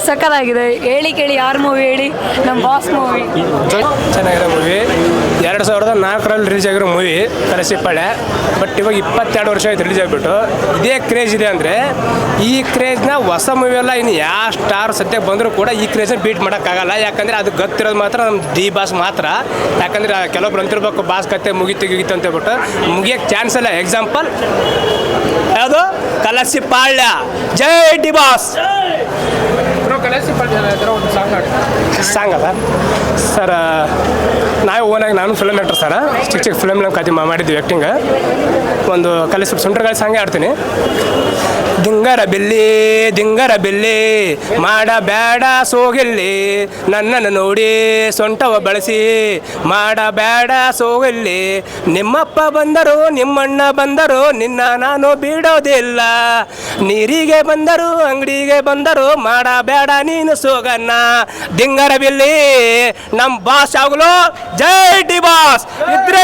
ಸಕ್ಕತ್ತಾಗಿದೆ. ಹೇಳಿ ಕೇಳಿ ಯಾರು ಮೂವಿ ಹೇಳಿ, ನಮ್ಮ ಬಾಸ್ ಮೂವಿ ಚೆನ್ನಾಗಿದೆ ಮೂವಿ. 2004ರಲ್ಲಿ ರಿಲೀಸ್ ಆಗಿರೋ ಮೂವಿ ಕಲಸಿಪಾಳ್ಯ. ಬಟ್ ಇವಾಗ 22 ವರ್ಷ ಆಯ್ತು ರಿಲೀಸ್ ಆಗಿಬಿಟ್ಟು. ಇದೇ ಕ್ರೇಜ್ ಇದೆ ಅಂದರೆ ಈ ಕ್ರೇಜ್ನ ಹೊಸ ಮೂವಿ ಎಲ್ಲ ಇನ್ನು ಯಾವ ಸ್ಟಾರ್ ಸದ್ಯಕ್ಕೆ ಬಂದರೂ ಕೂಡ ಈ ಕ್ರೇಜ್ನ ಬೀಟ್ ಮಾಡೋಕ್ಕಾಗಲ್ಲ. ಯಾಕಂದರೆ ಅದು ಗೊತ್ತಿರೋದು ಮಾತ್ರ ನಮ್ಮ ಡಿ ಬಾಸ್ ಮಾತ್ರ. ಯಾಕಂದರೆ ಕೆಲವೊಬ್ರು ಅಂತಿರ್ಬೇಕು ಬಾಸ್ ಕತೆ ಮುಗಿತು ಅಂತ ಹೇಳ್ಬಿಟ್ಟು ಮುಗಿಯೋಕ್ಕೆ ಚಾನ್ಸ್ ಇಲ್ಲ. ಎಕ್ಸಾಂಪಲ್ ಯಾವುದು ಕಲಸಿಪಾಳ್ಯ. ಜೈ ಡಿ ಬಾಸ್. ಸಾಂಗ್ ಅದ ಸರ್. ನಾವು ಓನಾಗಿ ನಾನು ಫಿಲ್ಮ್ ಆ್ಯಕ್ಟರ್ ಸರ್. ಚಿಕ್ಕ ಫಿಲ್ಮ್ ಕತೆ ಮಾಡಿದ್ವಿ ಆ್ಯಕ್ಟಿಂಗ್. ಒಂದು ಸುಂಟರಗಾಳಿ ಸಾಂಗೇ ಆಡ್ತೀನಿ. ದಿಂಗರ ಬಿಲ್ಲಿ ಮಾಡಬೇಡ ಸೋಗಿಲ್ಲಿ, ನನ್ನನ್ನು ನೋಡಿ ಸೊಂಟವ ಬಳಸಿ ಮಾಡಬೇಡ ಸೋಗಿಲ್ಲಿ. ನಿಮ್ಮಪ್ಪ ಬಂದರು ನಿಮ್ಮಣ್ಣ ಬಂದರು ನಿನ್ನ ನಾನು ಬಿಡೋದಿಲ್ಲ. ನೀರಿಗೆ ಬಂದರು ಅಂಗಡಿಗೆ ಬಂದರು ಮಾಡಬೇಡ ನೀನು ಸೋಗನ್ನ. ದಿಂಗರ ಬಿಲ್ಲಿ ನಮ್ಮ ಬಾಸ್ ಆಗಲು ಜೈ ಡಿ ಬಾಸ್ ಇದ್ರೆ